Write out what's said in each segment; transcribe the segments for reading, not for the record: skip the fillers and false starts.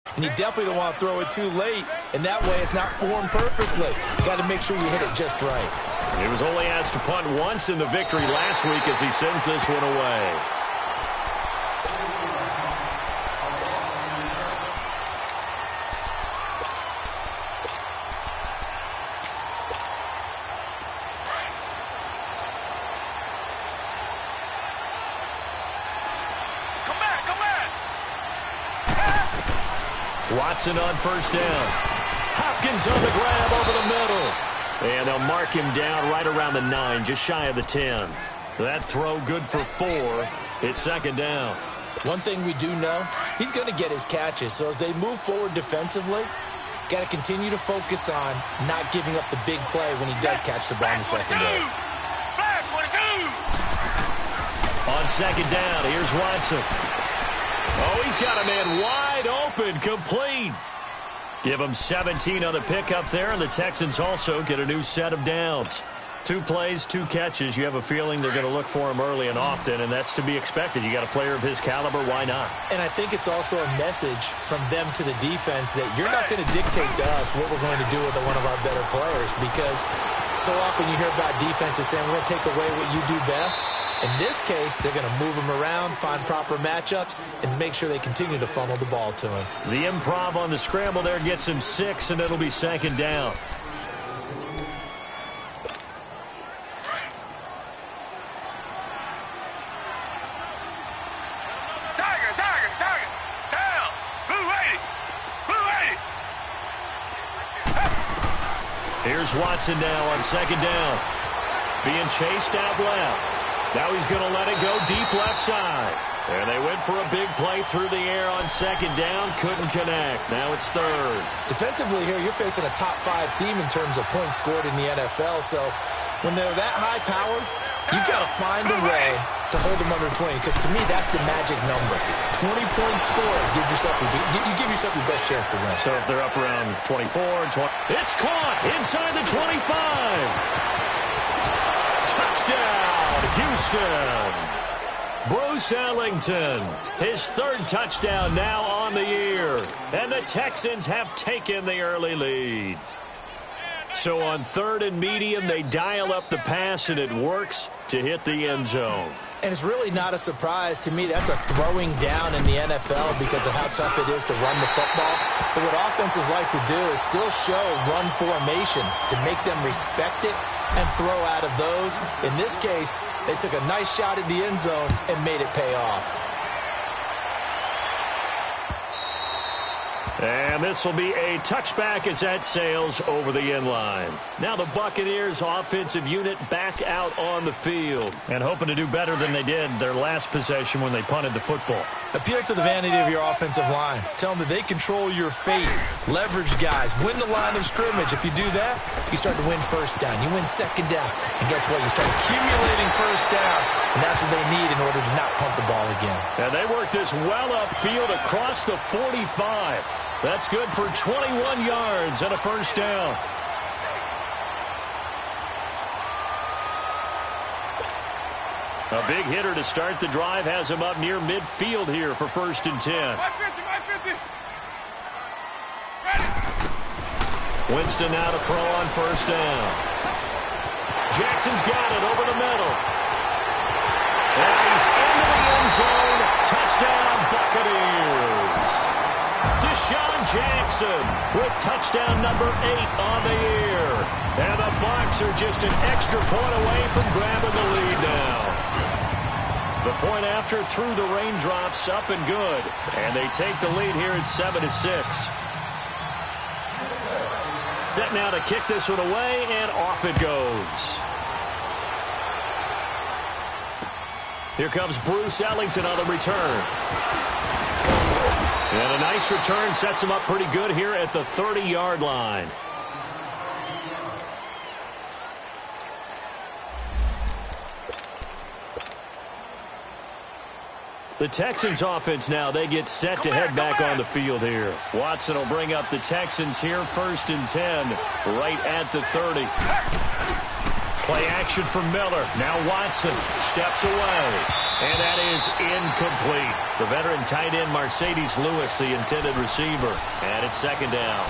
And you definitely don't want to throw it too late, and that way it's not formed perfectly. You got to make sure you hit it just right. He was only asked to punt once in the victory last week as he sends this one away. Watson on first down. Hopkins on the grab over the middle. And they'll mark him down right around the 9, just shy of the 10. That throw good for 4. It's second down. One thing we do know, he's going to get his catches. So as they move forward defensively, got to continue to focus on not giving up the big play when he does catch the ball in the secondary. On second down, here's Watson. Oh, he's got a man wide open, complete. Give him 17 on the pickup there, and the Texans also get a new set of downs. 2 plays, 2 catches. You have a feeling they're going to look for him early and often, and that's to be expected. You got a player of his caliber, why not? And I think it's also a message from them to the defense that you're not going to dictate to us what we're going to do with one of our better players, because so often you hear about defenses saying we're going to take away what you do best. In this case, they're going to move him around, find proper matchups, and make sure they continue to funnel the ball to him. The improv on the scramble there gets him 6, and it'll be second down. Here's Watson now on second down. Being chased out left. Now he's going to let it go deep left side. And they went for a big play through the air on second down. Couldn't connect. Now it's third. Defensively here, you're facing a top 5 team in terms of points scored in the NFL. So when they're that high-powered, you've got to find a way to hold them under 20. Because to me, that's the magic number. 20 points scored gives yourself you give yourself your best chance to win. So if they're up around 24, 20, it's caught inside the 25. Touchdown, Houston. Bruce Ellington, his 3rd touchdown now on the year. And the Texans have taken the early lead. So on 3rd and medium, they dial up the pass, and it works to hit the end zone. And it's really not a surprise to me. That's a throwing down in the NFL because of how tough it is to run the football. But what offenses like to do is still show run formations to make them respect it and throw out of those. In this case, they took a nice shot at the end zone and made it pay off. And this will be a touchback as that sails over the end line. Now the Buccaneers offensive unit back out on the field and hoping to do better than they did their last possession when they punted the football. Appeal to the vanity of your offensive line. Tell them that they control your fate. Leverage guys. Win the line of scrimmage. If you do that, you start to win first down. You win second down. And guess what? You start accumulating first downs. And that's what they need in order to not punt the ball again. And they work this well upfield across the 45. That's good for 21 yards and a first down. A big hitter to start the drive has him up near midfield here for 1st and 10. Winston now to throw on first down. Jackson's got it over the middle. And he's into the end zone. Touchdown, Buccaneers. Deshaun Jackson with touchdown number 8 on the year. And the Bucs are just an extra point away from grabbing the lead now. The point after through the raindrops, up and good. And they take the lead here at 7-6. Set now to kick this one away, and off it goes. Here comes Bruce Ellington on the return. And a nice return sets him up pretty good here at the 30-yard line. The Texans offense now, they get set to head back on the field here. Watson will bring up the Texans here 1st and 10, right at the 30. Play action for Miller. Now Watson steps away. And that is incomplete. The veteran tight end Mercedes Lewis, the intended receiver. And it's second down.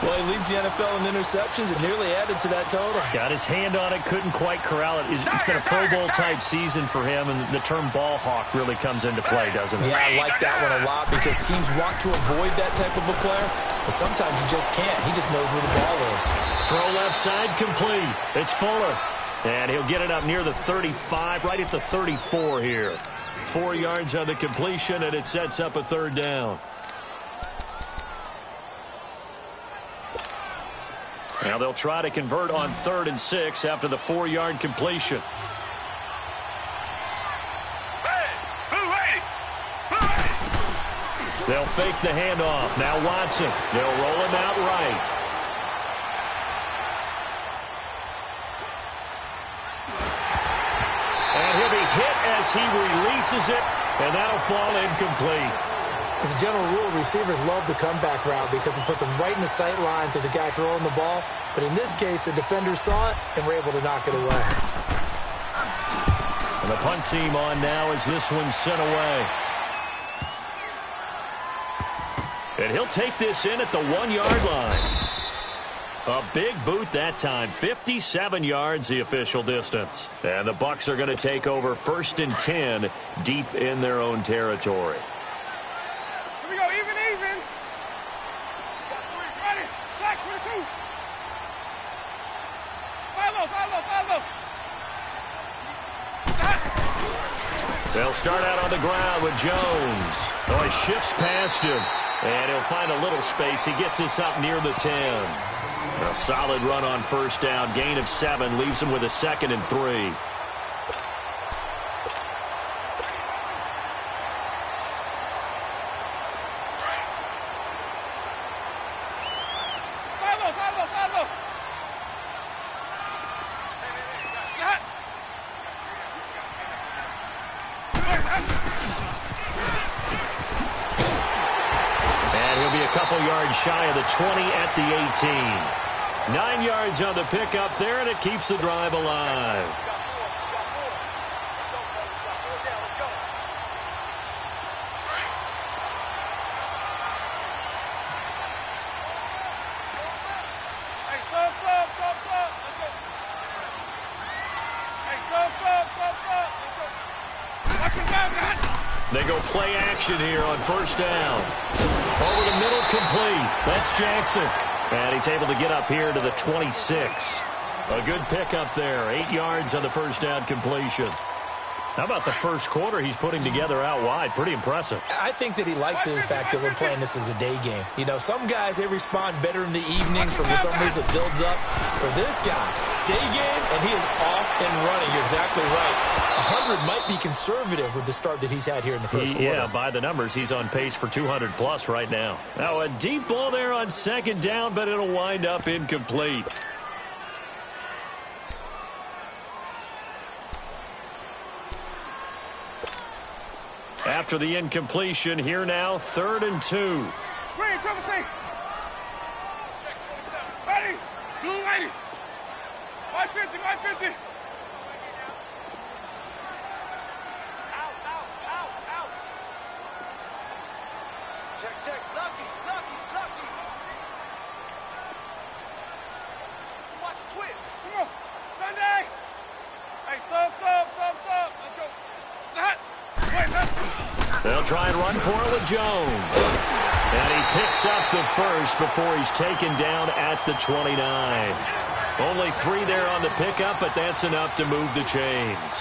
Well, he leads the NFL in interceptions and nearly added to that total. Got his hand on it, couldn't quite corral it. It's been a Pro Bowl-type season for him, and the term ball hawk really comes into play, doesn't it? Yeah, I like that one a lot because teams want to avoid that type of a player, but sometimes you just can't. He just knows where the ball is. Throw left side complete. It's Fuller. And he'll get it up near the 35, right at the 34 here. 4 yards on the completion, and it sets up a third down. Now they'll try to convert on 3rd and 6 after the 4-yard completion. They'll fake the handoff. Now Watson. They'll roll him out right. And he'll be hit as he releases it, and that'll fall incomplete. As a general rule, receivers love the comeback route because it puts them right in the sight lines of the guy throwing the ball. But in this case, the defenders saw it and were able to knock it away. And the punt team on now as this one's sent away. And he'll take this in at the 1-yard line. A big boot that time. 57 yards, the official distance. And the Bucs are going to take over 1st and 10 deep in their own territory. They'll start out on the ground with Jones. Oh, he shifts past him. And he'll find a little space. He gets us up near the 10. A solid run on 1st down. Gain of 7. Leaves him with a 2nd and 3. Shy of the 20 at the 18. 9 yards on the pickup there, and it keeps the drive alive. They go play action here on 1st down. Over the middle, complete. That's Jackson. And he's able to get up here to the 26. A good pickup there. 8 yards on the 1st down completion. How about the first quarter he's putting together out wide? Pretty impressive. I think that he likes the fact that we're playing this as a day game. You know, some guys, they respond better in the evenings. For some reason, it builds up. For this guy, day game, and he is off and running. You're exactly right. 100 might be conservative with the start that he's had here in the first quarter. Yeah, by the numbers, he's on pace for 200-plus right now. Now, a deep ball there on 2nd down, but it'll wind up incomplete. After the incompletion, here now, 3rd and 2. Green, triple C. Ready. Blue, ready. 550, 550. Out. Check. Lucky. Watch twist. Come on. Sunday. Hey, sub. Let's go. That. They'll try and run for it with Jones. And he picks up the first before he's taken down at the 29. Only 3 there on the pickup, but that's enough to move the chains.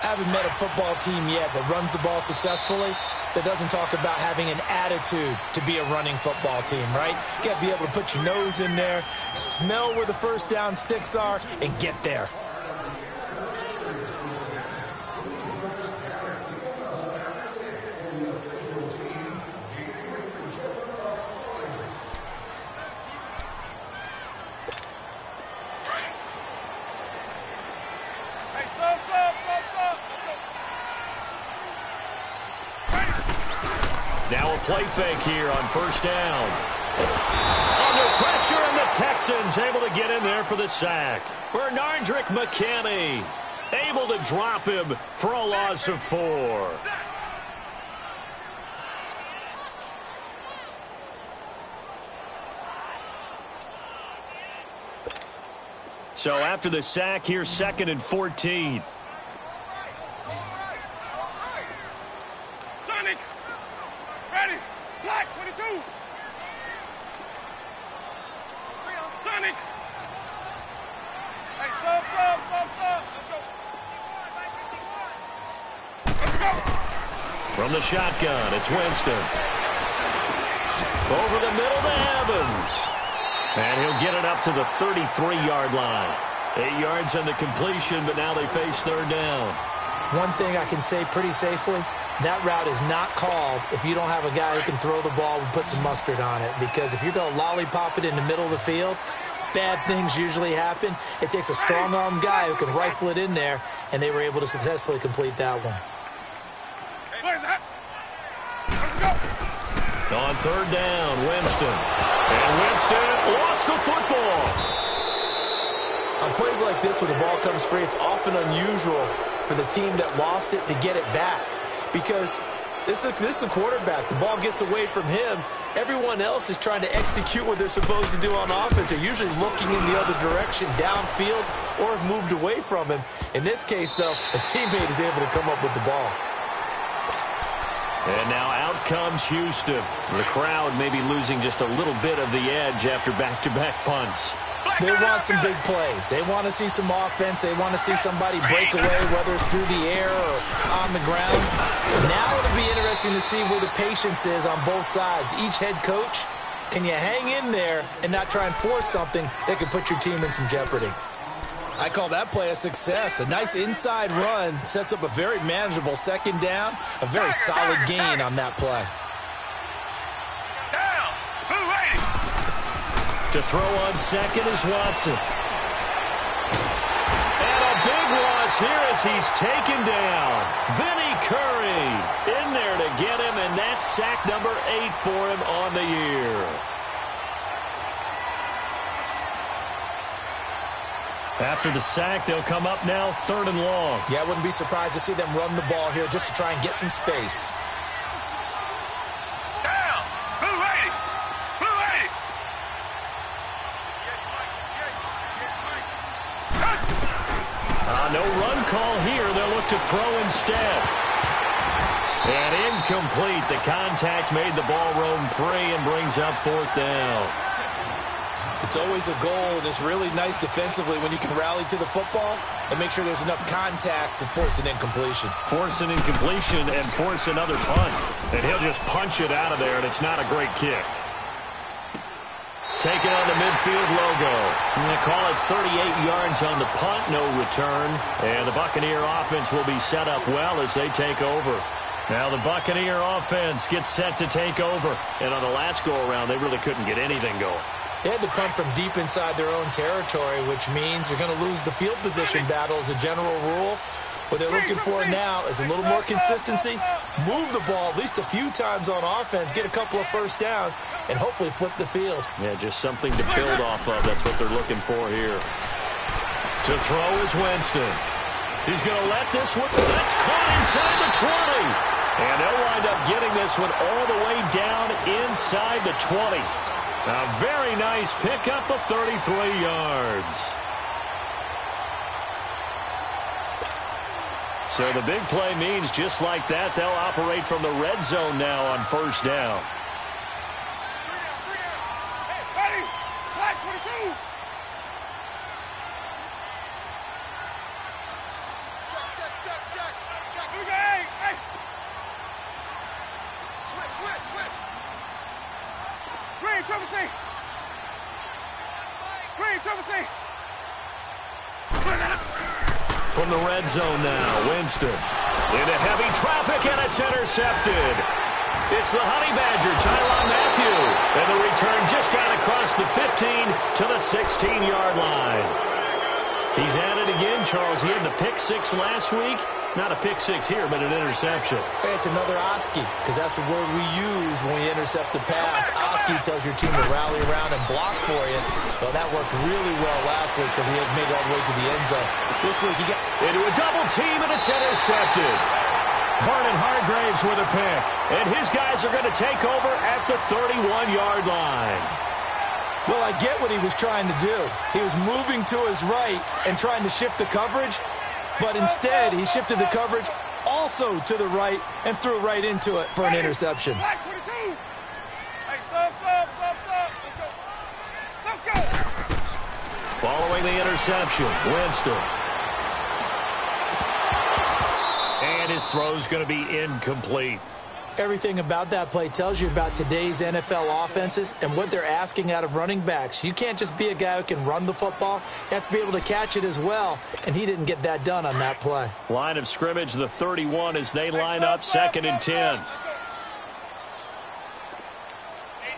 I haven't met a football team yet that runs the ball successfully that doesn't talk about having an attitude to be a running football team, right? You got to be able to put your nose in there, smell where the 1st down sticks are, and get there. Now a play fake here on 1st down. Under pressure, and the Texans able to get in there for the sack. Bernardrick McKinney able to drop him for a loss of 4. So after the sack, here's 2nd and 14. Sonic! Ready! Black, 22! Sonic! Hey, sub! Let's go! Let's go! From the shotgun, it's Winston. Over the middle to Evans. And he'll get it up to the 33-yard line. 8 yards on the completion, but now they face 3rd down. One thing I can say pretty safely, that route is not called if you don't have a guy who can throw the ball and put some mustard on it. Because if you're going to lollipop it in the middle of the field, bad things usually happen. It takes a strong-arm guy who can rifle it in there, and they were able to successfully complete that one. Hey, what is that? Let's go! On 3rd down, Winston. And Winston lost the football. On plays like this where the ball comes free, it's often unusual for the team that lost it to get it back. Because this is the quarterback. The ball gets away from him. Everyone else is trying to execute what they're supposed to do on offense. They're usually looking in the other direction, downfield, or have moved away from him. In this case, though, a teammate is able to come up with the ball. And now out comes Houston. The crowd may be losing just a little bit of the edge after back-to-back punts. They want some big plays. They want to see some offense. They want to see somebody break away, whether it's through the air or on the ground. Now it'll be interesting to see where the patience is on both sides. Each head coach, can you hang in there and not try and force something that could put your team in some jeopardy? I call that play a success. A nice inside run sets up a very manageable 2nd down, a very solid gain on that play. Down! Who ready? To throw on 2nd is Watson. And a big loss here as he's taken down. Vinny Curry in there to get him, and that's sack number 8 for him on the year. After the sack, they'll come up now 3rd and long. Yeah, I wouldn't be surprised to see them run the ball here just to try and get some space. Down! Who ready? Who ready? No run call here. They'll look to throw instead. And incomplete. The contact made the ball roam free and brings up 4th down. It's always a goal, and it's really nice defensively when you can rally to the football and make sure there's enough contact to force an incompletion. Force an incompletion and force another punt. And he'll just punch it out of there, and it's not a great kick. Taking on the midfield logo. They call it 38 yards on the punt, no return. And the Buccaneer offense will be set up well as they take over. Now the Buccaneer offense gets set to take over. And on the last go-around, they really couldn't get anything going. They had to punt from deep inside their own territory, which means they're going to lose the field position battle as a general rule. What they're looking for now is a little more consistency, move the ball at least a few times on offense, get a couple of 1st downs, and hopefully flip the field. Yeah, just something to build off of. That's what they're looking for here. To throw is Winston. He's going to let this one. That's caught inside the 20. And they'll wind up getting this one all the way down inside the 20. A very nice pickup of 33 yards. So the big play means just like that, they'll operate from the red zone now on 1st down. Hey, ready? Black, 22! Check. Hey! Switch! Green, triple C! From the red zone now, Winston. Into heavy traffic, and it's intercepted. It's the Honey Badger, Tyrann Mathieu. And the return just out across the 15 to the 16-yard line. He's at it again, Charles. He had the pick six last week. Not a pick six here, but an interception. Hey, it's another Oski, because that's the word we use when we intercept the pass. Oski tells your team to rally around and block for you. Well, that worked really well last week because he had made it all the way to the end zone. This week he got into a double team, and it's intercepted. Vernon Hargraves with a pick. And his guys are going to take over at the 31-yard line. Well, I get what he was trying to do. He was moving to his right and trying to shift the coverage, but instead he shifted the coverage also to the right and threw right into it for an interception. Hey, 22. Hey, sub. Let's go. Following the interception, Winston. And his throw's going to be incomplete. Everything about that play tells you about today's NFL offenses and what they're asking out of running backs. You can't just be a guy who can run the football. You have to be able to catch it as well, and he didn't get that done on that play. Line of scrimmage, the 31 as they line up, 2nd and 10.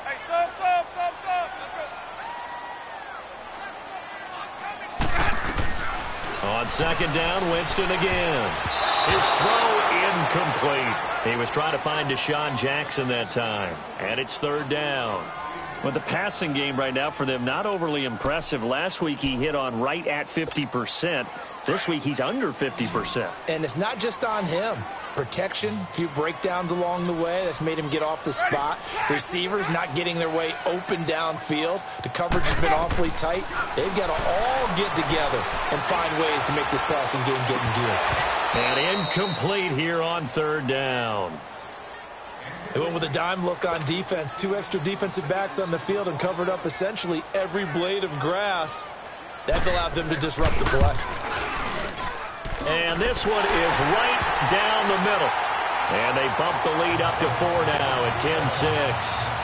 Hey, sub. Let's go. On 2nd down, Winston again. His throw incomplete. He was trying to find Deshaun Jackson that time. And it's 3rd down. Well, the passing game right now for them, not overly impressive. Last week he hit on right at 50%. This week he's under 50%. And it's not just on him. Protection, a few breakdowns along the way. That's made him get off the spot. Receivers not getting their way open downfield. The coverage has been awfully tight. They've got to all get together and find ways to make this passing game get in gear. And incomplete here on 3rd down. They went with a dime look on defense. 2 extra defensive backs on the field and covered up essentially every blade of grass. That allowed them to disrupt the play. And this one is right down the middle. And they bump the lead up to 4 now at 10-6.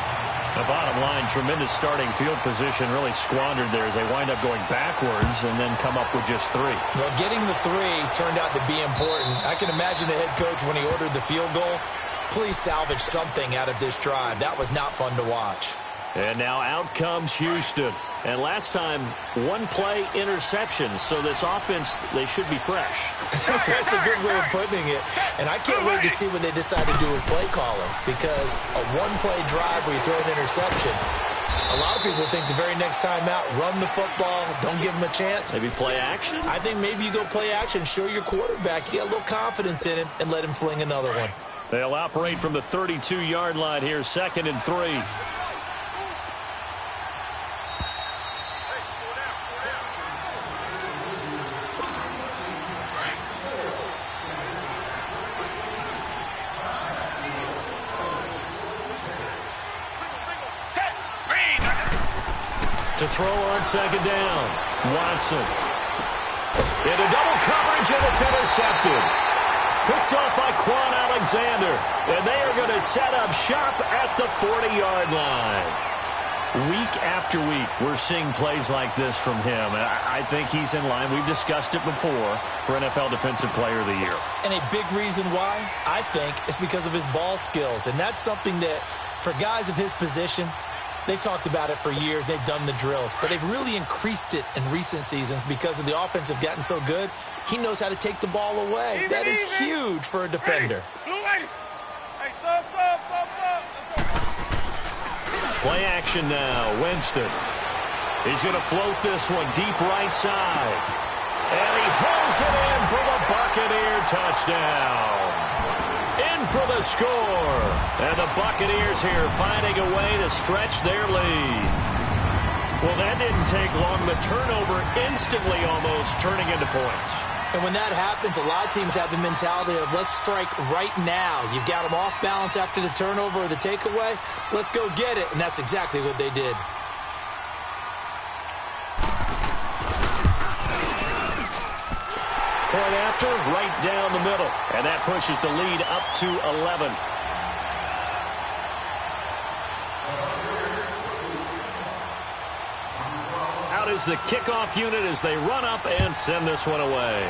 The bottom line, tremendous starting field position, really squandered there as they wind up going backwards and then come up with just 3. Well, getting the 3 turned out to be important. I can imagine the head coach when he ordered the field goal. Please salvage something out of this drive. That was not fun to watch. And now out comes Houston. And last time, 1-play interception. So this offense, they should be fresh. That's a good way of putting it. And I can't wait to see what they decide to do with play calling. Because a 1-play drive where you throw an interception, a lot of people think the very next time out, run the football, don't give them a chance. Maybe play action? I think maybe you go play action, show your quarterback you got a little confidence in him, and let him fling another one. They'll operate from the 32-yard line here, 2nd and 3. To throw on 2nd down, Watson. Into double coverage, and it's intercepted. Picked off by Quan Alexander. And they are going to set up shop at the 40-yard line. Week after week, we're seeing plays like this from him. And I think he's in line. We've discussed it before for NFL Defensive Player of the Year. And a big reason why, I think, is because of his ball skills. And that's something that, for guys of his position, they've talked about it for years. They've done the drills. But they've really increased it in recent seasons because of the offense have gotten so good. He knows how to take the ball away. That is huge for a defender. Hey, sub. Let's go. Play action now. Winston. He's going to float this one deep right side. And he hauls it in for the Buccaneer touchdown. In for the score. And the Buccaneers here finding a way to stretch their lead. Well, that didn't take long. The turnover instantly almost turning into points. And when that happens, a lot of teams have the mentality of let's strike right now. You've got them off balance after the turnover or the takeaway. Let's go get it. And that's exactly what they did. Point after, right down the middle. And that pushes the lead up to 11. Out is the kickoff unit as they run up and send this one away.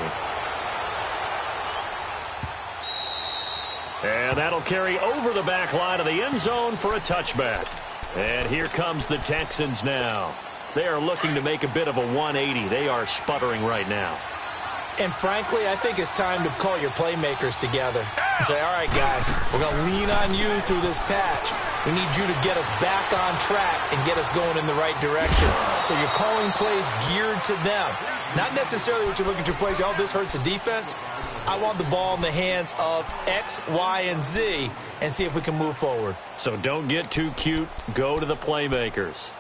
And that'll carry over the back line of the end zone for a touchback. And here comes the Texans now. they are looking to make a bit of a 180. They are sputtering right now. And frankly, I think it's time to call your playmakers together and say, all right, guys, we're going to lean on you through this patch. We need you to get us back on track and get us going in the right direction. So you're calling plays geared to them. Not necessarily what you look at your plays, oh, this hurts the defense. I want the ball in the hands of X, Y, and Z and see if we can move forward. So don't get too cute. Go to the playmakers.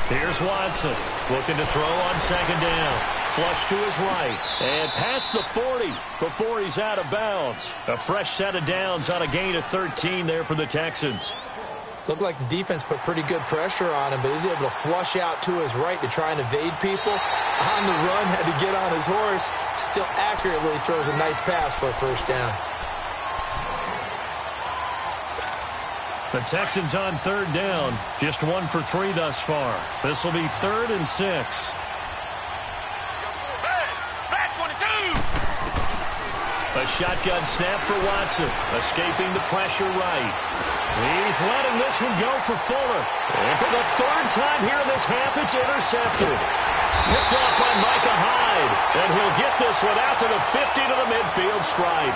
Here's Watson looking to throw on second down. Flush to his right and past the 40 before he's out of bounds. A fresh set of downs on a gain of 13 there for the Texans. Looked like the defense put pretty good pressure on him, but he's able to flush out to his right to try and evade people. On the run, had to get on his horse. Still accurately throws a nice pass for a first down. The Texans on third down, just 1 for 3 thus far. This will be 3rd and 6. A shotgun snap for Watson, escaping the pressure right. He's letting this one go for Fuller. And for the 3rd time here in this half, it's intercepted. Picked off by Micah Hyde. And he'll get this one out to the 50 to the midfield stripe.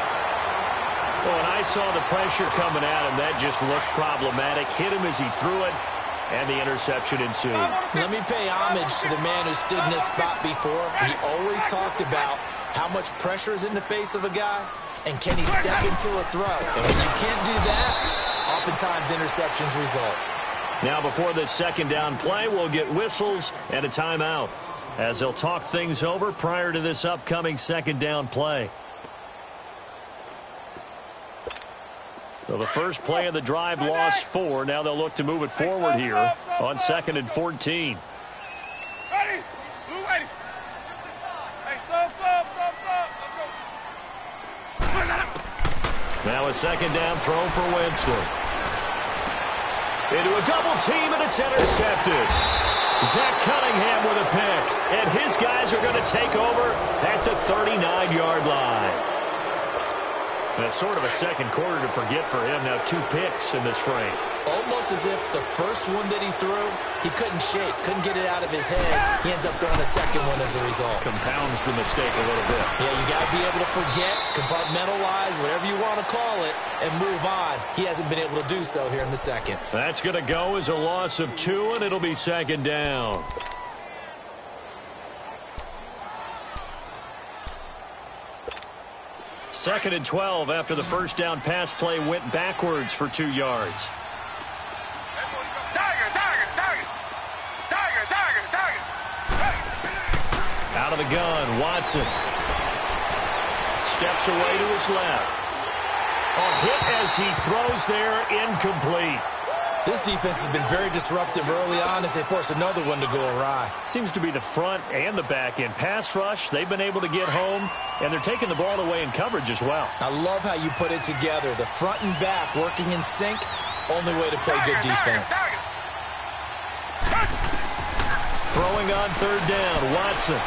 Well, when I saw the pressure coming at him, that just looked problematic. Hit him as he threw it, and the interception ensued. Let me pay homage to the man who stood in this spot before. He always talked about how much pressure is in the face of a guy, and can he step into a throw. And when you can't do that, oftentimes interceptions result. Now, before this second down play, we'll get whistles and a timeout as they'll talk things over prior to this upcoming second down play. So the first play of the drive lost 4. Now they'll look to move it forward here on 2nd and 14. Ready? Blue ready. Hey, sub. Let's go. Now a second down throw for Winston. Into a double team, and it's intercepted. Zach Cunningham with a pick. And his guys are going to take over at the 39-yard line. That's sort of a second quarter to forget for him. Now 2 picks in this frame. Almost as if the first one that he threw, he couldn't shake, couldn't get it out of his head. He ends up throwing a second one as a result. Compounds the mistake a little bit. Yeah, you got to be able to forget, compartmentalize, whatever you want to call it, and move on. He hasn't been able to do so here in the second. That's going to go as a loss of 2, and it'll be second down. Second and 12 after the first down pass play went backwards for 2 yards. Out of the gun, Watson. Steps away to his left. A hit as he throws there, incomplete. This defense has been very disruptive early on as they force another one to go awry. Seems to be the front and the back end. Pass rush, they've been able to get home, and they're taking the ball away in coverage as well. I love how you put it together. The front and back working in sync, only way to play good defense. Throwing on third down, Watson.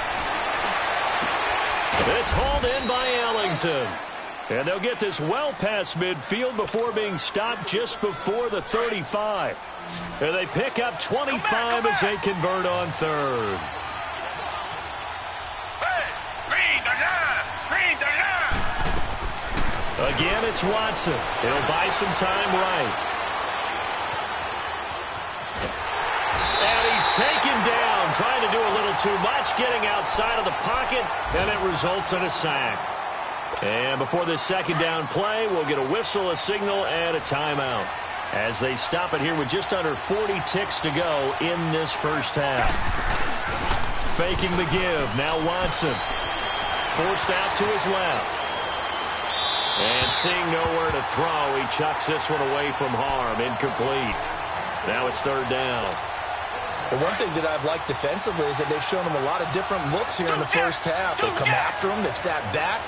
It's hauled in by Ellington. And they'll get this well past midfield before being stopped just before the 35. And they pick up 25 as they convert on third. Again, it's Watson. He'll buy some time right. And he's taken down, trying to do a little too much, getting outside of the pocket, and it results in a sack. And before this second down play, we'll get a whistle, a signal, and a timeout as they stop it here with just under 40 ticks to go in this first half. Faking the give. Now Watson. Forced out to his left. And seeing nowhere to throw, he chucks this one away from harm. Incomplete. Now it's third down. The one thing that I've liked defensively is that they've shown him a lot of different looks here in the first half. They've come after him. They've sat back.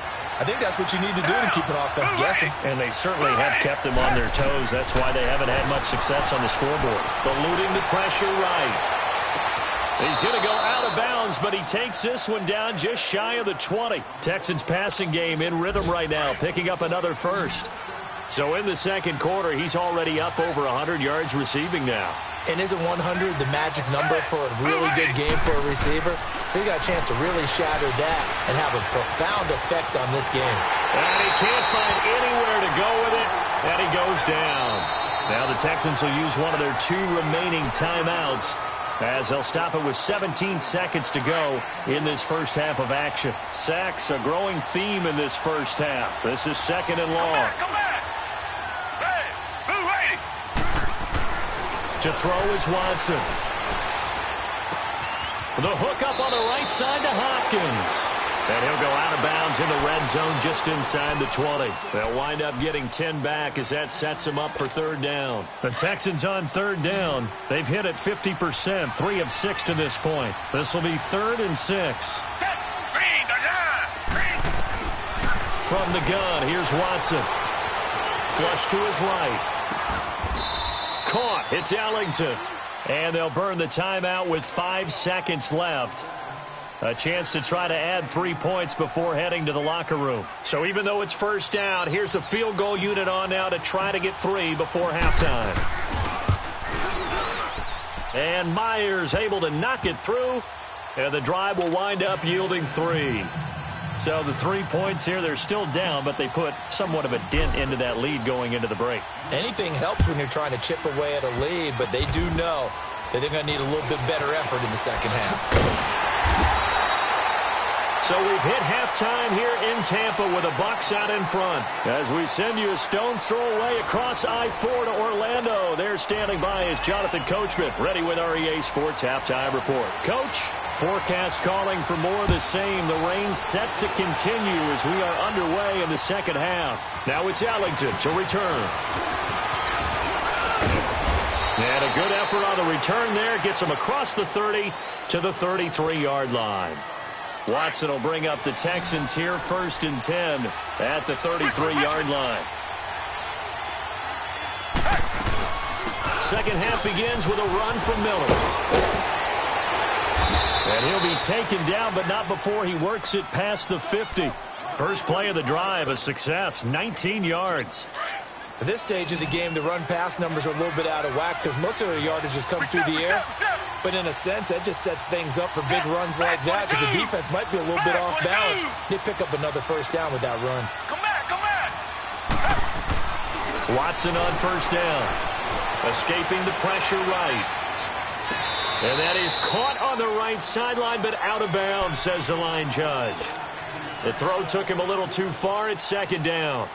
I think that's what you need to do to keep an offense guessing. And they certainly have kept them on their toes. That's why they haven't had much success on the scoreboard. Eluding the pressure right. He's going to go out of bounds, but he takes this one down just shy of the 20. Texans passing game in rhythm right now, picking up another first. So in the second quarter, he's already up over 100 yards receiving now. And isn't 100 the magic number for a really good game for a receiver? So he got a chance to really shatter that and have a profound effect on this game. And he can't find anywhere to go with it, and he goes down. Now the Texans will use one of their 2 remaining timeouts, as they'll stop it with 17 seconds to go in this first half of action. Sacks, a growing theme in this first half. This is second and long. Come back. Hey, move right. To throw is Watson. The hook up on the right side to Hopkins. And he'll go out of bounds in the red zone just inside the 20. They'll wind up getting 10 back as that sets them up for third down. The Texans on third down. They've hit it 50%, 3 of 6 to this point. This will be 3rd and 6. From the gun, here's Watson. Flush to his right. Caught. It's Ellington. And they'll burn the timeout with 5 seconds left. A chance to try to add 3 points before heading to the locker room. So even though it's first down, here's the field goal unit on now to try to get 3 before halftime. And Myers able to knock it through. And the drive will wind up yielding 3. So the 3 points here, they're still down, but they put somewhat of a dent into that lead going into the break. Anything helps when you're trying to chip away at a lead, but they do know that they're going to need a little bit better effort in the second half. So we've hit halftime here in Tampa with the Bucs out in front. As we send you a stone's throw away across I-4 to Orlando. There standing by is Jonathan Coachman, ready with our EA Sports Halftime Report. Coach, forecast calling for more of the same. The rain set to continue as we are underway in the second half. Now it's Ellington to return. And a good effort on the return there. Gets him across the 30 to the 33-yard line. Watson will bring up the Texans here 1st and 10 at the 33-yard line. Second half begins with a run from Miller. And he'll be taken down, but not before he works it past the 50. First play of the drive, a success, 19 yards. At this stage of the game, the run-pass numbers are a little bit out of whack because most of their yardage just comes through the air. But in a sense, that just sets things up for big runs like that because the defense might be a little bit off balance. They pick up another first down with that run. Come back, come back. Watson on first down. Escaping the pressure right. And that is caught on the right sideline, but out of bounds, says the line judge. The throw took him a little too far. It's second down.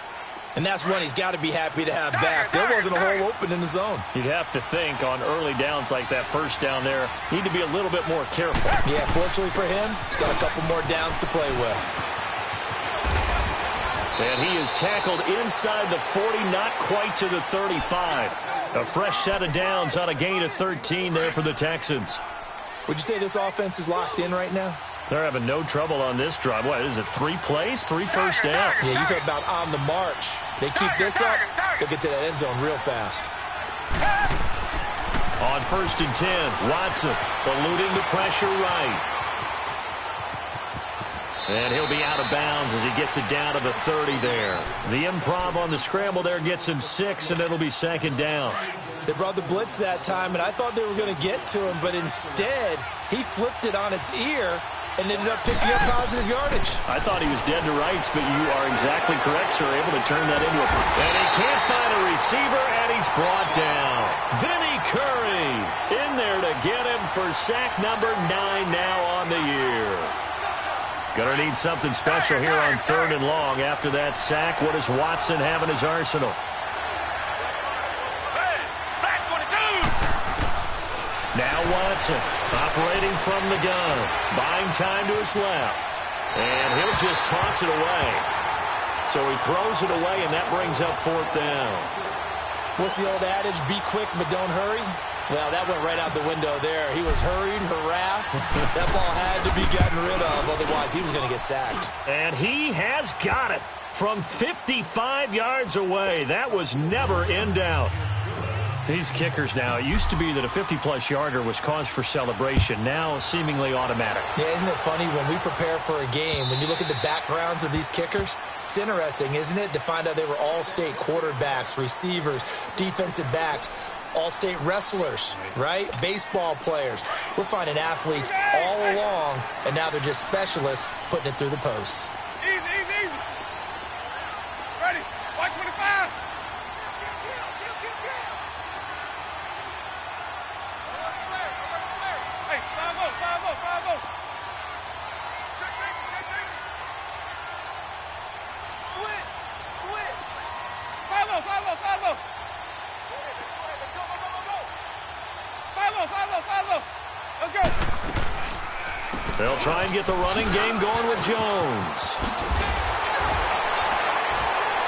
And that's one he's got to be happy to have back. There wasn't a hole open in the zone. You'd have to think on early downs like that first down there, need to be a little bit more careful. Yeah, fortunately for him, got a couple more downs to play with. And he is tackled inside the 40, not quite to the 35. A fresh set of downs on a gain of 13 there for the Texans. Would you say this offense is locked in right now? They're having no trouble on this drive. What is it, 3 plays, 3 first downs? Yeah, you talk about on the march. They keep this up, they'll get to that end zone real fast. On 1st and 10, Watson eluding the pressure right. And he'll be out of bounds as he gets it down to the 30 there. The improv on the scramble there gets him 6, and it'll be second down. They brought the blitz that time, and I thought they were going to get to him, but instead, he flipped it on its ear and ended up picking up positive yardage. I thought he was dead to rights, but you are exactly correct, sir. Able to turn that into a... And he can't find a receiver, and he's brought down. Vinny Curry in there to get him for sack number 9 now on the year. Gonna need something special here on 3rd and long. After that sack, what does Watson have in his arsenal? Now Watson operating from the gun, buying time to his left, and he'll just toss it away. So he throws it away, and that brings up 4th down. What's the old adage, be quick but don't hurry? Well, that went right out the window there. He was hurried, harassed. That ball had to be gotten rid of, otherwise he was going to get sacked. And he has got it from 55 yards away. That was never in doubt. These kickers now, it used to be that a 50-plus yarder was cause for celebration. Now, seemingly automatic. Yeah, isn't it funny when we prepare for a game, when you look at the backgrounds of these kickers, it's interesting, isn't it, to find out they were all-state quarterbacks, receivers, defensive backs, all-state wrestlers, right? Baseball players. We're finding athletes all along, and now they're just specialists putting it through the posts. Easy, easy, easy. Ready, 125. Hey, 5-0. Check. Switch. 5-0. 5-0. Let's go. They'll try and get the running game going with Jones.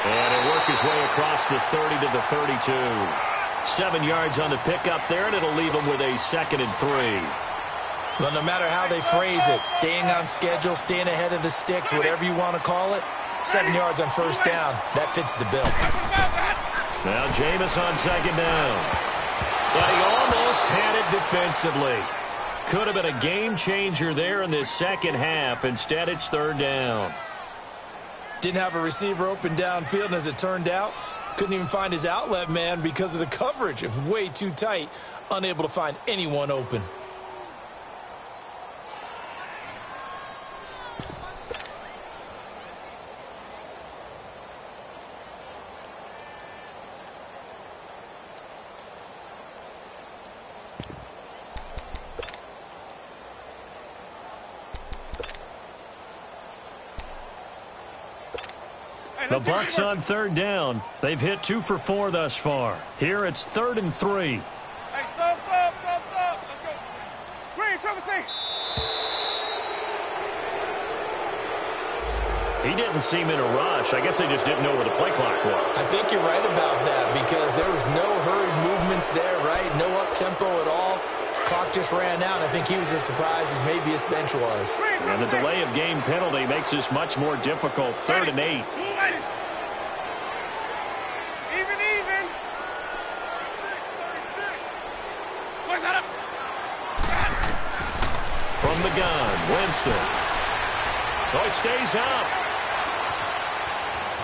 And he'll work his way across the 30 to the 32. 7 yards on the pickup there, and it'll leave him with a 2nd and 3. Well, no matter how they phrase it, staying on schedule, staying ahead of the sticks, whatever you want to call it, 7 yards on first down, that fits the bill. Now Jameis on 2nd down. But he almost had it defensively. Could have been a game changer there in this second half. Instead, it's 3rd down. Didn't have a receiver open downfield, and as it turned out, couldn't even find his outlet man because of the coverage. It was way too tight, unable to find anyone open. The Bucs on 3rd down. They've hit 2 for 4 thus far. Here it's 3rd and 3. Hey, sub. Let's go. Green, Triple C. He didn't seem in a rush. I guess they just didn't know where the play clock was. I think you're right about that because there was no hurried movements there, right? No up-tempo at all. Clock just ran out. I think he was as surprised as maybe his bench was. And the delay of game penalty makes this much more difficult. 3rd and 8. Even. Where's that up? From the gun, Winston. Oh, he stays up.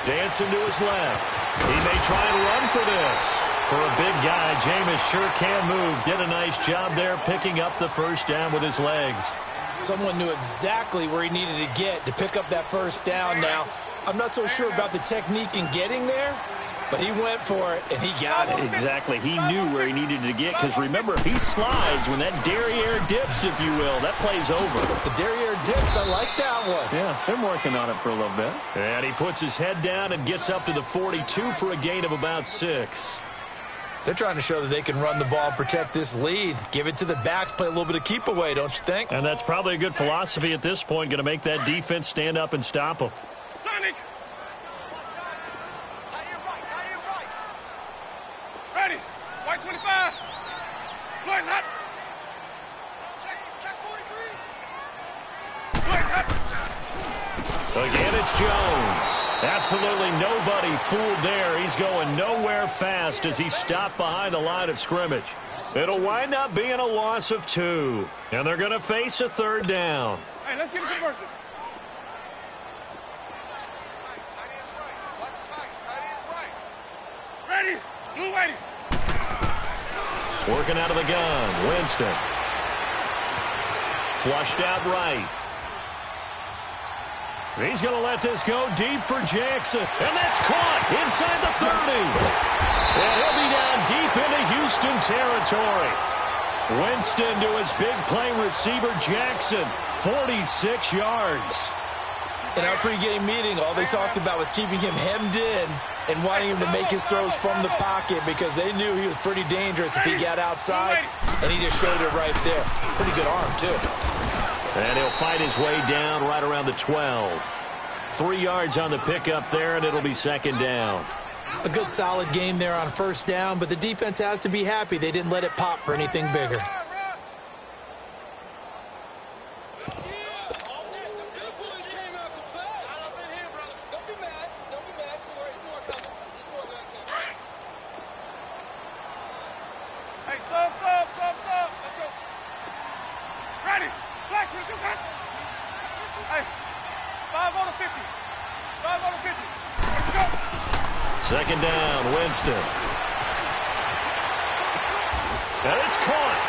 Dancing to his left. He may try and run for this. For a big guy, Jameis sure can move. Did a nice job there picking up the first down with his legs. Someone knew exactly where he needed to get to pick up that first down now. I'm not so sure about the technique in getting there, but he went for it, and he got it. Exactly. He knew where he needed to get because, remember, he slides when that derriere dips, if you will. That play's over. The derriere dips, I like that one. Yeah, they're working on it for a little bit. And he puts his head down and gets up to the 42 for a gain of about 6. They're trying to show that they can run the ball and protect this lead. Give it to the backs, play a little bit of keep away, don't you think? And that's probably a good philosophy at this point, going to make that defense stand up and stop them. Sonic. Ready. White 25. Floyd's hot. Check 43. Floyd's hot. Again, it's Jones. Absolutely nobody fooled there. He's going nowhere fast as he stopped behind the line of scrimmage. It'll wind up being a loss of 2. And they're going to face a 3rd down. Hey, let's get a conversion. Ready. Blue waiting. Working out of the gun. Winston. Flushed out right. He's going to let this go deep for Jackson. And that's caught inside the 30. And he'll be down deep into Houston territory. Winston to his big play receiver, Jackson. 46 yards. In our pregame meeting, all they talked about was keeping him hemmed in and wanting him to make his throws from the pocket because they knew he was pretty dangerous if he got outside, and he just showed it right there. Pretty good arm, too. And he'll fight his way down right around the 12. 3 yards on the pickup there, and it'll be 2nd down. A good solid game there on first down, but the defense has to be happy they didn't let it pop for anything bigger. Hey, 5 on the 50. 5 on the 50. Let's go. Second down, Winston. And it's caught.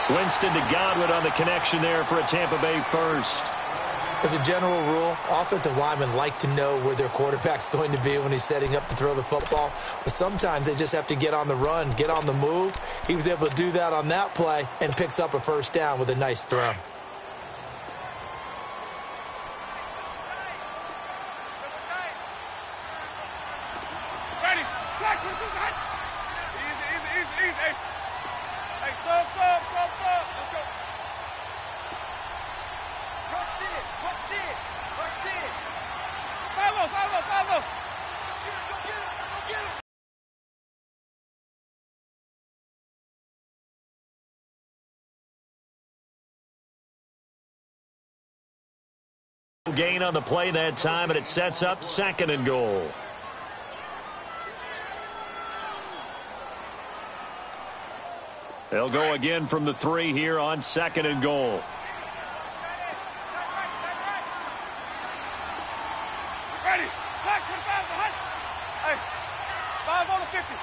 Winston to Godwin on the connection there for a Tampa Bay first. As a general rule, offensive linemen like to know where their quarterback's going to be when he's setting up to throw the football. But sometimes they just have to get on the run, get on the move. He was able to do that on that play and picks up a first down with a nice throw. Ready. Black, easy, easy, easy, easy. Hey, hey, sub. Let's go. Rush it. 5-0. Go get it. Gain on the play that time, and it sets up 2nd and goal. They'll go again from the 3 here on 2nd and goal. Ready. Black, 25 behind. Hey, 5 on the 50.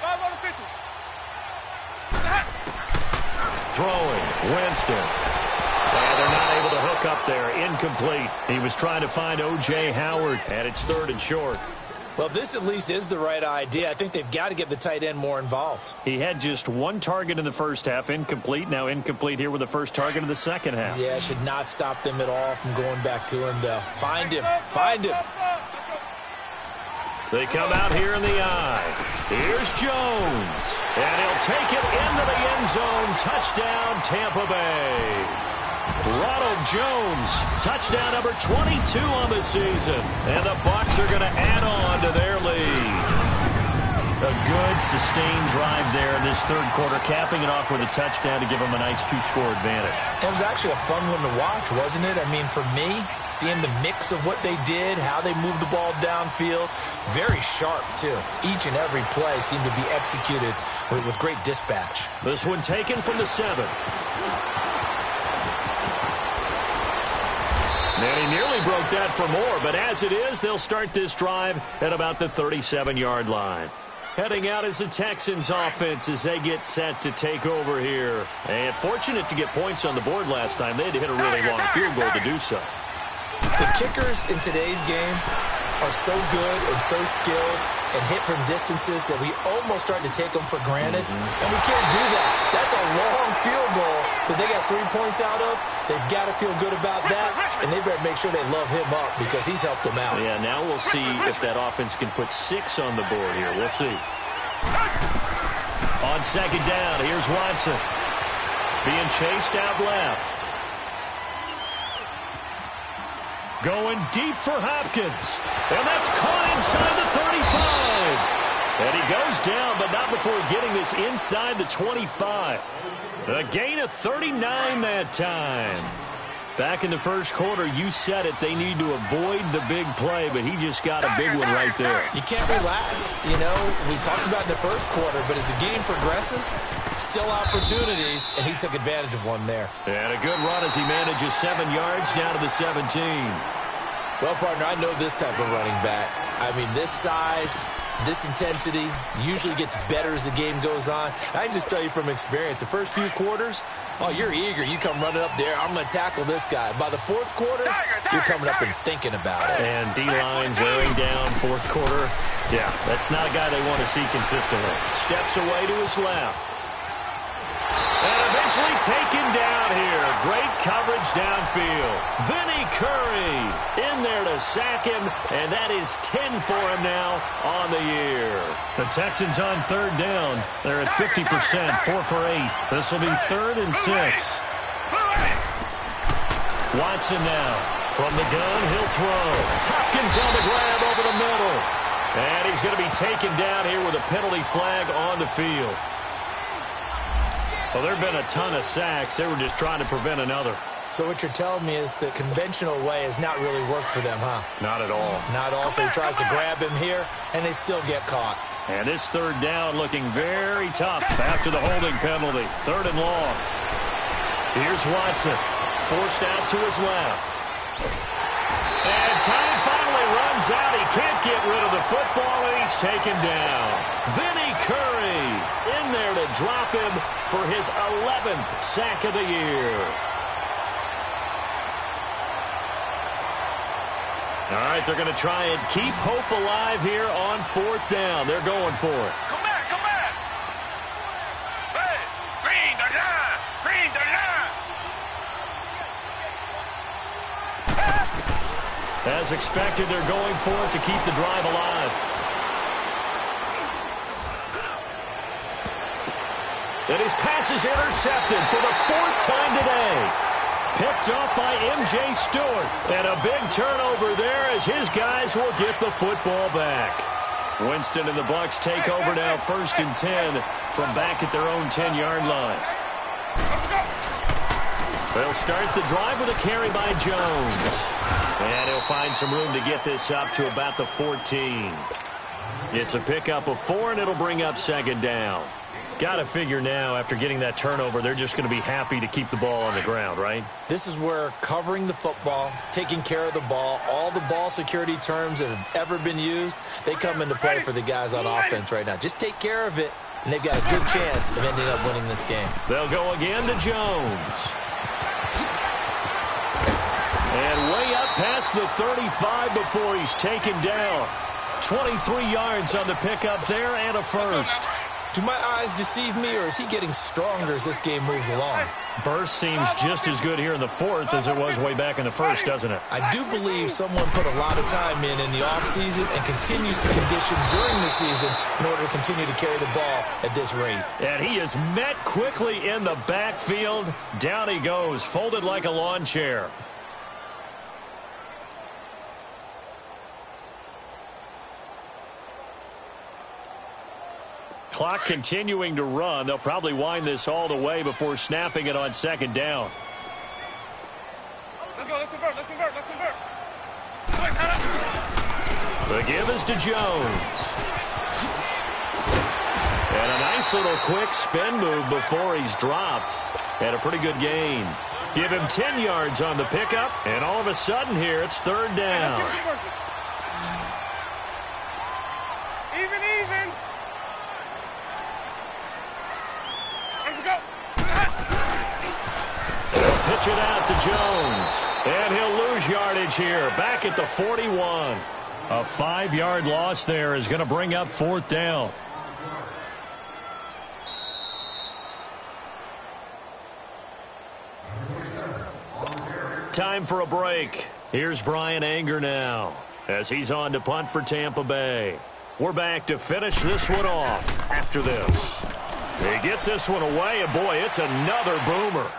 5 on the 50. Throwing, Winston. And they're not able to hook up there. Incomplete. He was trying to find O.J. Howard, and it's 3rd and short. Well, this at least is the right idea. I think they've got to get the tight end more involved. He had just 1 target in the first half, incomplete. Now incomplete here with the first target of the second half. Yeah, should not stop them at all from going back to him, though. Find him. They come out here in the eye. Here's Jones. And he'll take it into the end zone. Touchdown, Tampa Bay. Ronald Jones, touchdown number 22 on the season. And the Bucs are going to add on to their lead. A good, sustained drive there in this third quarter, capping it off with a touchdown to give them a nice 2-score advantage. It was actually a fun one to watch, wasn't it? I mean, for me, seeing the mix of what they did, how they moved the ball downfield, very sharp, too. Each and every play seemed to be executed with great dispatch. This one taken from the 7. And he nearly broke that for more, but as it is, they'll start this drive at about the 37-yard line. Heading out is the Texans offense as they get set to take over here. And fortunate to get points on the board last time. They had to hit a really long field goal to do so. The kickers in today's game are so good and so skilled and hit from distances that we almost start to take them for granted. And we can't do that. That's a long field goal that they got 3 points out of. They've got to feel good about that, and they better make sure they love him up because he's helped them out. Yeah, now we'll see if that offense can put 6 on the board here. We'll see. On second down, here's Watson. Being chased out left. Going deep for Hopkins. And that's caught inside the 35. And he goes down, but not before getting this inside the 25. A gain of 39 that time. Back in the first quarter, you said it, they need to avoid the big play, but he just got a big one right there. You can't relax. You know, we talked about in the first quarter, but as the game progresses, still opportunities, and he took advantage of one there. And a good run as he manages 7 yards now to the 17. Well, partner, I know this type of running back. I mean, this size, this intensity usually gets better as the game goes on. I can just tell you from experience, the first few quarters, oh, you're eager. You come running up there. I'm going to tackle this guy. By the fourth quarter, you're coming up and thinking about it. And D-line wearing down fourth quarter. Yeah, that's not a guy they want to see consistently. Steps away to his left. And eventually taken down here. Great coverage downfield. Vinny Curry in there to sack him, and that is 10 for him now on the year. The Texans on third down. They're at 50%, 4 for 8. This will be 3rd and 6. Watson now from the gun. He'll throw. Hopkins on the grab over the middle. And he's going to be taken down here with a penalty flag on the field. Well, there have been a ton of sacks. They were just trying to prevent another. So what you're telling me is the conventional way has not really worked for them, huh? Not at all. Not all. So he tries to grab him here, and they still get caught. And this third down looking very tough after the holding penalty. 3rd and long. Here's Watson, forced out to his left. And time finally runs out. He can't get rid of the football, and he's taken down. Vinny Curry in there to drop him for his 11th sack of the year. All right, they're going to try and keep hope alive here on 4th down. They're going for it. Come back, come back. Hey, green the line, green the line. As expected, they're going for it to keep the drive alive. And his pass is intercepted for the 4th time today. Picked off by M.J. Stewart. And a big turnover there as his guys will get the football back. Winston and the Bucs take over now 1st and 10 from back at their own 10-yard line. They'll start the drive with a carry by Jones. And he'll find some room to get this up to about the 14. It's a pickup of 4, and it'll bring up 2nd down. Got to figure now, after getting that turnover, they're just going to be happy to keep the ball on the ground, right? This is where covering the football, taking care of the ball, all the ball security terms that have ever been used, they come into play for the guys on offense right now. Just take care of it, and they've got a good chance of ending up winning this game. They'll go again to Jones. And way up past the 35 before he's taken down. 23 yards on the pickup there and a first. Do my eyes deceive me, or is he getting stronger as this game moves along? Burst seems just as good here in the 4th as it was way back in the 1st, doesn't it? I do believe someone put a lot of time in the offseason and continues to condition during the season in order to continue to carry the ball at this rate. And he is met quickly in the backfield. Down he goes, folded like a lawn chair. Clock continuing to run. They'll probably wind this all the way before snapping it on 2nd down. Let's go, let's convert, let's convert, let's convert. The give is to Jones. And a nice little quick spin move before he's dropped. And a pretty good gain. Give him 10 yards on the pickup, and all of a sudden here it's 3rd down. Even. They'll pitch it out to Jones. And he'll lose yardage here. Back at the 41. A 5-yard loss there is going to bring up 4th down. Time for a break. Here's Brian Anger now as he's on to punt for Tampa Bay. We're back to finish this one off after this. He gets this one away, and boy, it's another boomer.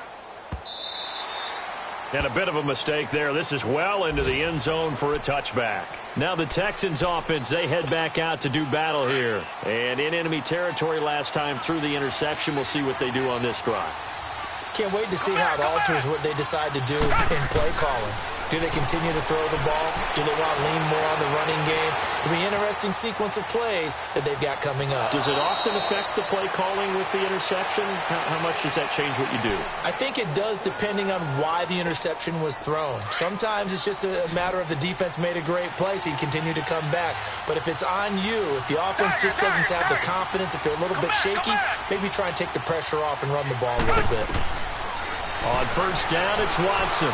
And a bit of a mistake there. This is well into the end zone for a touchback. Now the Texans offense, they head back out to do battle here. And in enemy territory last time through the interception. We'll see what they do on this drive. Can't wait to see how it alters what they decide to do in play calling. Do they continue to throw the ball? Do they want to lean more on the running game? It'll be an interesting sequence of plays that they've got coming up. Does it often affect the play calling with the interception? How much does that change what you do? I think it does, depending on why the interception was thrown. Sometimes it's just a matter of the defense made a great play, so you continue to come back. But if it's on you, if the offense just doesn't have the confidence, if they're a little bit shaky, maybe try and take the pressure off and run the ball a little bit. On 1st down, it's Watson.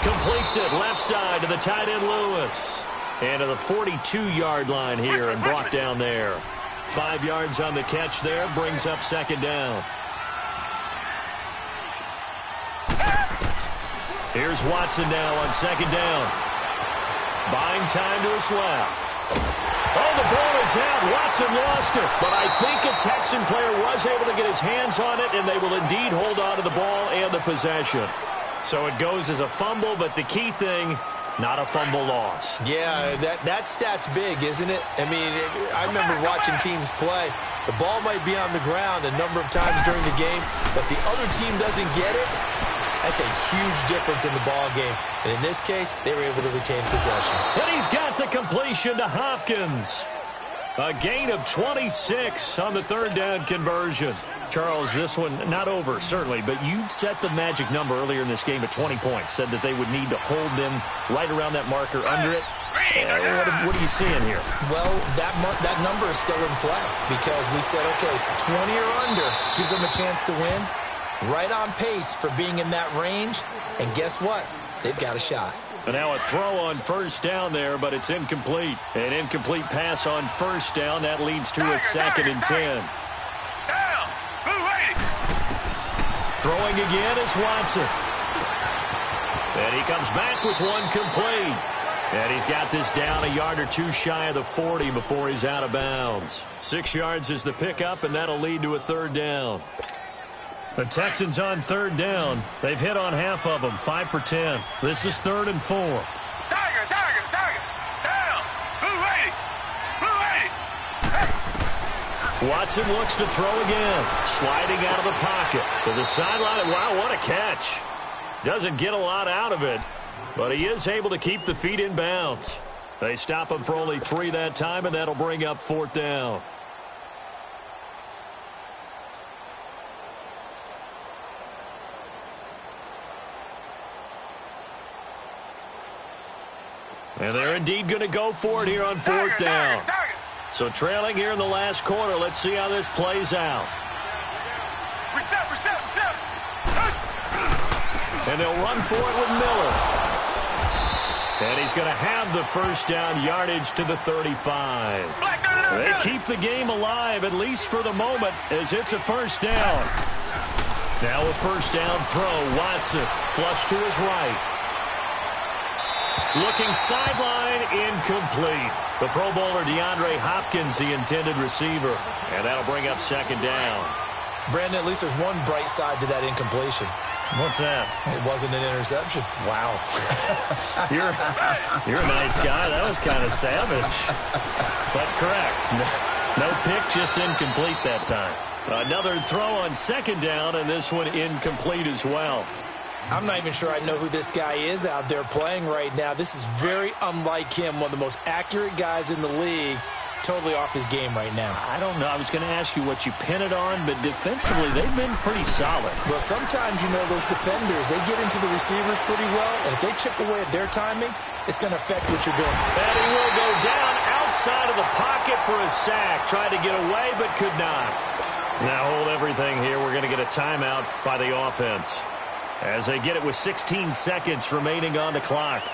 Completes it left side to the tight end Lewis. And to the 42-yard line here and brought down there. 5 yards on the catch there, brings up 2nd down. Here's Watson now on 2nd down. Buying time to his left. Oh, the ball is out. Watson lost it. But I think a Texan player was able to get his hands on it, and they will indeed hold on to the ball and the possession. So it goes as a fumble, but the key thing, not a fumble loss. Yeah, that stat's big, isn't it? I mean, I remember watching teams play. The ball might be on the ground a number of times during the game, but the other team doesn't get it. That's a huge difference in the ball game. And in this case, they were able to retain possession. And he's got the completion to Hopkins. A gain of 26 on the third down conversion. Charles, this one not over, certainly, but you set the magic number earlier in this game at 20 points, said that they would need to hold them right around that marker under it. What are you seeing here? Well, that number is still in play because we said, okay, 20 or under gives them a chance to win. Right on pace for being in that range. And guess what? They've got a shot. And now a throw on first down there, but it's incomplete. An incomplete pass on first down. That leads to a 2nd and 10. Throwing again is Watson. And he comes back with one complete. And he's got this down a yard or two shy of the 40 before he's out of bounds. 6 yards is the pickup, and that'll lead to a third down. The Texans on third down. They've hit on half of them, 5 for 10. This is 3rd and 4. Tiger, down. Blue 80. Watson looks to throw again. Sliding out of the pocket to the sideline. Wow, what a catch. Doesn't get a lot out of it, but he is able to keep the feet in bounds. They stop him for only 3 that time, and that'll bring up 4th down. And they're indeed going to go for it here on 4th down. So trailing here in the last quarter. Let's see how this plays out. Reset. And they'll run for it with Miller. And he's going to have the first down yardage to the 35. They keep the game alive, at least for the moment, as it's a first down. Now a first down throw. Watson flush to his right. Looking sideline, incomplete. The Pro Bowler DeAndre Hopkins, the intended receiver. And that'll bring up 2nd down. Brandon, at least there's one bright side to that incompletion. What's that? It wasn't an interception. Wow. You're a nice guy. That was kind of savage. But correct. No pick, just incomplete that time. Another throw on 2nd down, and this one incomplete as well. I'm not even sure I know who this guy is out there playing right now. This is very unlike him, one of the most accurate guys in the league. Totally off his game right now. I don't know. I was going to ask you what you pin it on, but defensively, they've been pretty solid. Well, sometimes, you know, those defenders, they get into the receivers pretty well, and if they chip away at their timing, it's going to affect what you're doing. And he will go down outside of the pocket for a sack. Tried to get away, but could not. Now hold everything here. We're going to get a timeout by the offense, as they get it with 16 seconds remaining on the clock.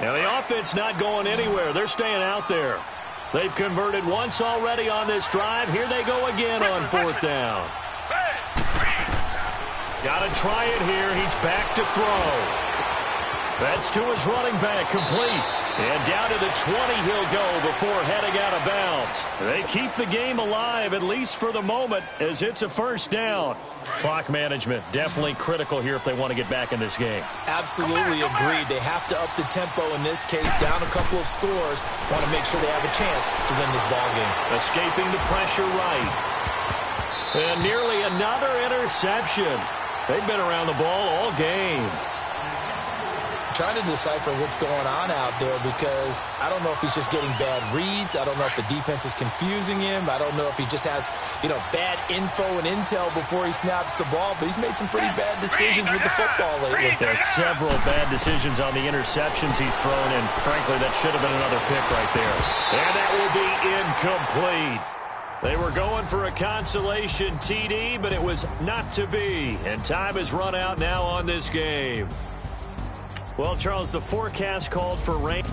Now the offense not going anywhere. They're staying out there. They've converted once already on this drive. Here they go again on 4th down. Got to try it here. He's back to throw. That's to his running back, complete. And down to the 20 he'll go before heading out of bounds. They keep the game alive, at least for the moment, as it's a first down. Clock management definitely critical here if they want to get back in this game. Absolutely agreed. They have to up the tempo in this case, down a couple of scores. Want to make sure they have a chance to win this ball game. Escaping the pressure right. And nearly another interception. They've been around the ball all game. Trying to decipher what's going on out there because I don't know if he's just getting bad reads. I don't know if the defense is confusing him. I don't know if he just has, bad info and intel before he snaps the ball. But he's made some pretty bad decisions with the football lately. There's several bad decisions on the interceptions he's thrown, and frankly, that should have been another pick right there. And that will be incomplete. They were going for a consolation TD, but it was not to be. And time has run out now on this game. Well, Charles, the forecast called for rain.